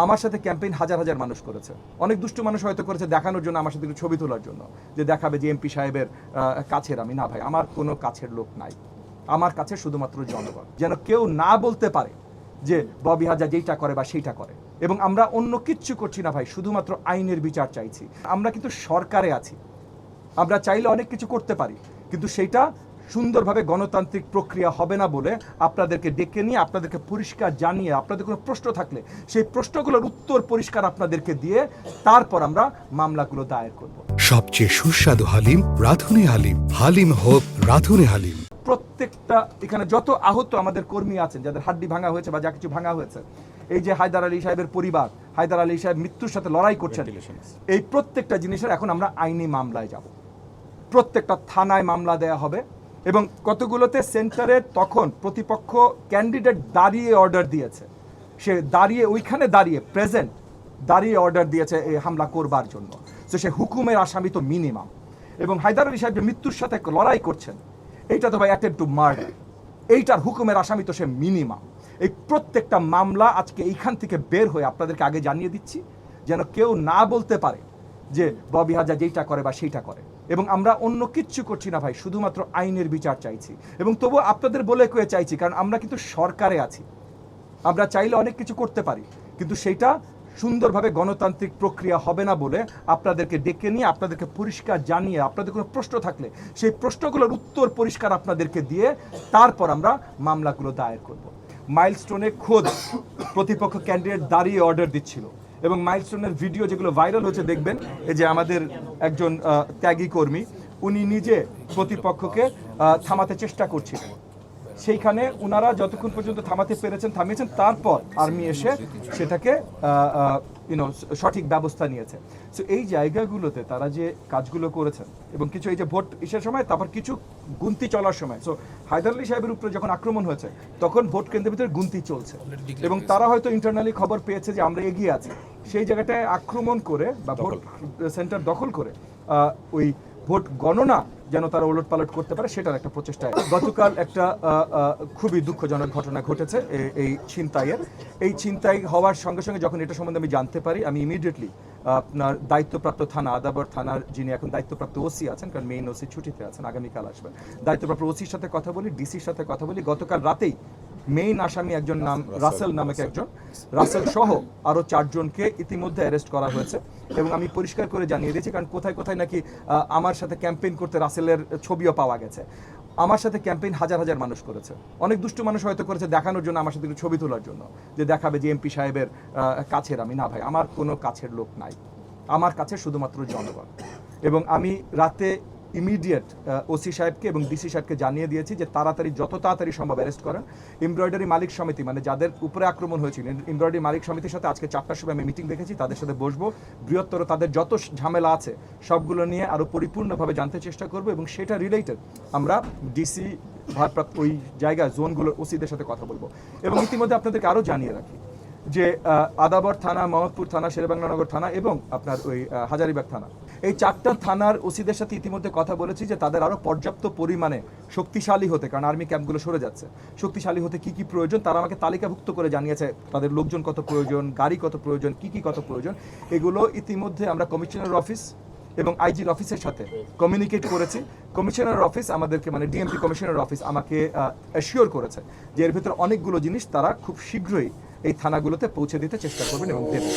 আমার সাথে ক্যাম্পেইন হাজার হাজার মানুষ করেছে, অনেক দুষ্ট মানুষ হয়তো করেছে দেখানোর জন্য, আমার সাথে একটু ছবি তোলার জন্য, যে দেখাবে যে এমপি সাহেবের কাছের আমি। না ভাই, আমার কোনো কাছের লোক নাই, আমার কাছে শুধুমাত্র জনগণ। যেন কেউ না বলতে পারে যে ববি হাজার যেইটা করে বা সেইটা করে। এবং আমরা অন্য কিচ্ছু করছি না ভাই, শুধুমাত্র আইনের বিচার চাইছি। আমরা কিন্তু সরকারে আছি, আমরা চাইলে অনেক কিছু করতে পারি, কিন্তু সেইটা সুন্দরভাবে গণতান্ত্রিক প্রক্রিয়া হবে না বলে আপনাদেরকে ডেকে নিয়ে আপনাদেরকে পরিষ্কার জানিয়ে, আপনাদের কোনো প্রশ্ন থাকলে সেই প্রশ্নগুলোর উত্তর পরিষ্কার আপনাদেরকে দিয়ে তারপর আমরা মামলাগুলো দায়ের করব। সবচেয়ে সুস্বাদু হালিম রাঁধুনি হালিম, হালিম হোক রাঁধুনি হালিম। প্রত্যেকটা এখানে যত আহত আমাদের কর্মী আছেন, যাদের হাড্ডি ভাঙা হয়েছে বা যা কিছু ভাঙা হয়েছে, এই যে হায়দার আলী সাহেবের পরিবার, হায়দার আলী সাহেব মৃত্যুর সাথে লড়াই করছেন, এই প্রত্যেকটা জিনিসের এখন আমরা আইনি মামলায় যাব। প্রত্যেকটা থানায় মামলা দেয়া হবে। এবং কতগুলোতে সেন্টারে তখন প্রতিপক্ষ ক্যান্ডিডেট দাঁড়িয়ে অর্ডার দিয়েছে, সে দাঁড়িয়ে ওইখানে দাঁড়িয়ে প্রেজেন্ট দাঁড়িয়ে অর্ডার দিয়েছে এই হামলা করবার জন্য। তো সে হুকুমের আসামি তো মিনিমাম। এবং হায়দার আলী সাহেব যে মৃত্যুর সাথে লড়াই করছেন, এইটা তো ভাই অ্যাটেম্পট টু মার্ডার, এইটার হুকুমের আসামি তো সে মিনিমাম। এই প্রত্যেকটা মামলা আজকে এইখান থেকে বের হয়ে আপনাদেরকে আগে জানিয়ে দিচ্ছি, যেন কেউ না বলতে পারে যে ববি হাজার যেইটা করে বা সেইটা করে। এবং আমরা অন্য কিচ্ছু করছি না ভাই, শুধুমাত্র আইনের বিচার চাইছি। এবং তবুও আপনাদের বলে কয়ে চাইছি, কারণ আমরা কিন্তু সরকারে আছি, আমরা চাইলে অনেক কিছু করতে পারি, কিন্তু সেইটা সুন্দরভাবে গণতান্ত্রিক প্রক্রিয়া হবে না বলে আপনাদেরকে ডেকে নিয়ে আপনাদেরকে পরিষ্কার জানিয়ে, আপনাদের কোনো প্রশ্ন থাকলে সেই প্রশ্নগুলোর উত্তর পরিষ্কার আপনাদেরকে দিয়ে তারপর আমরা মামলাগুলো দায়ের করব। মাইলস্টোনে খোদ প্রতিপক্ষ ক্যান্ডিডেট দাঁড়িয়ে অর্ডার দিচ্ছিল, এবং মাইলস্টোনের ভিডিও যেগুলো ভাইরাল হয়েছে দেখবেন, এই যে আমাদের একজন ত্যাগী কর্মী, উনি নিজে প্রতিপক্ষকে থামাতে চেষ্টা করছিলেন। সেইখানে উনারা যতক্ষণ পর্যন্ত থামাতে পেরেছেন থামিয়েছেন, তারপর আর্মি এসে সেটাকে সঠিক ব্যবস্থা নিয়েছে। সো এই জায়গাগুলোতে তারা যে কাজগুলো করেছেন, এবং কিছু এই যে ভোট ইসের সময়, তারপর কিছু গুনতি চলার সময়, সো হায়দার আলী সাহেবের উপরে যখন আক্রমণ হয়েছে তখন ভোট কেন্দ্রের ভিতরে গুনতি চলছে, এবং তারা হয়তো ইন্টারনালি খবর পেয়েছে যে আমরা এগিয়ে আছি, সেই জায়গাটায় আক্রমণ করে বা ভোট সেন্টার দখল করে ওই ভোট গণনা যেন তারা ওলট পালট করতে পারে, সেটার একটা প্রচেষ্টা। গতকাল একটা খুবই দুঃখজনক ঘটনা ঘটেছে এই ছিনতাইয়ের। এই ছিনতাই হওয়ার সঙ্গে সঙ্গে যখন এটা সম্বন্ধে আমি জানতে পারি, আমি ইমিডিয়েটলি আপনার দায়িত্বপ্রাপ্ত থানা, আদাবর থানার যিনি এখন দায়িত্বপ্রাপ্ত ওসি আছেন, কারণ মেইন ওসি ছুটিতে আছেন, আগামীকাল আসবেন, দায়িত্বপ্রাপ্ত ওসির সাথে কথা বলি, ডিসির সাথে কথা বলি। গতকাল রাতেই মেইন আসামি একজন নাম রাসেল নামক একজন, রাসেল সহ আরও 4 জনকে ইতিমধ্যে অ্যারেস্ট করা হয়েছে। এবং আমি পরিষ্কার করে জানিয়ে দিয়েছি, কারণ কোথায় কোথায় নাকি আমার সাথে ক্যাম্পেইন করতে রাসেলের ছবিও পাওয়া গেছে। আমার সাথে ক্যাম্পেইন হাজার হাজার মানুষ করেছে, অনেক দুষ্ট মানুষ হয়তো করেছে দেখানোর জন্য, আমার সাথে একটু ছবি তোলার জন্য, যে দেখাবে যে এমপি সাহেবের কাছের আমি। না ভাই, আমার কোনো কাছের লোক নাই, আমার কাছে শুধুমাত্র জনগণ। এবং আমি রাতে ইমিডিয়েট ওসি সাহেবকে এবং ডিসি সাহেবকে জানিয়ে দিয়েছি যে তাড়াতাড়ি, যত তাড়াতাড়ি সম্ভব অ্যারেস্ট করেন। এমব্রয়ডারি মালিক সমিতি, মানে যাদের উপরে আক্রমণ হয়েছিল, এমব্রয়ডারি মালিক সমিতির সাথে আজকে 4টার সময় আমি মিটিং দেখেছি, তাদের সাথে বসবো, বৃহত্তর তাদের যত ঝামেলা আছে সবগুলো নিয়ে আরও পরিপূর্ণভাবে জানতে চেষ্টা করব, এবং সেটা রিলেটেড আমরা ডিসি ভারপ্রাপ্ত ওই জায়গায় জোনগুলোর ওসিদের সাথে কথা বলবো। এবং ইতিমধ্যে আপনাদেরকে আরও জানিয়ে রাখি যে আদাবর থানা, মোহাম্মদপুর থানা, শেরেবাংলানগর থানা এবং আপনার ওই হাজারিবাগ থানা, এই 4টা থানার ওসিদের সাথে ইতিমধ্যে কথা বলেছি যে তাদের আরও পর্যাপ্ত পরিমাণে শক্তিশালী হতে, কারণ আর্মি ক্যাম্পগুলো সরে যাচ্ছে, শক্তিশালী হতে কী কী প্রয়োজন তারা আমাকে তালিকাভুক্ত করে জানিয়েছে। তাদের লোকজন কত প্রয়োজন, গাড়ি কত প্রয়োজন, কী কত প্রয়োজন, এগুলো ইতিমধ্যে আমরা কমিশনার অফিস এবং আইজির অফিসের সাথে কমিউনিকেট করেছি। কমিশনার অফিস আমাদেরকে, মানে ডিএমপি কমিশনার অফিস আমাকে অ্যাসিওর করেছে যে এর ভিতরে অনেকগুলো জিনিস তারা খুব শীঘ্রই এই থানাগুলোতে পৌঁছে দিতে চেষ্টা করবেন এবং দেবেন।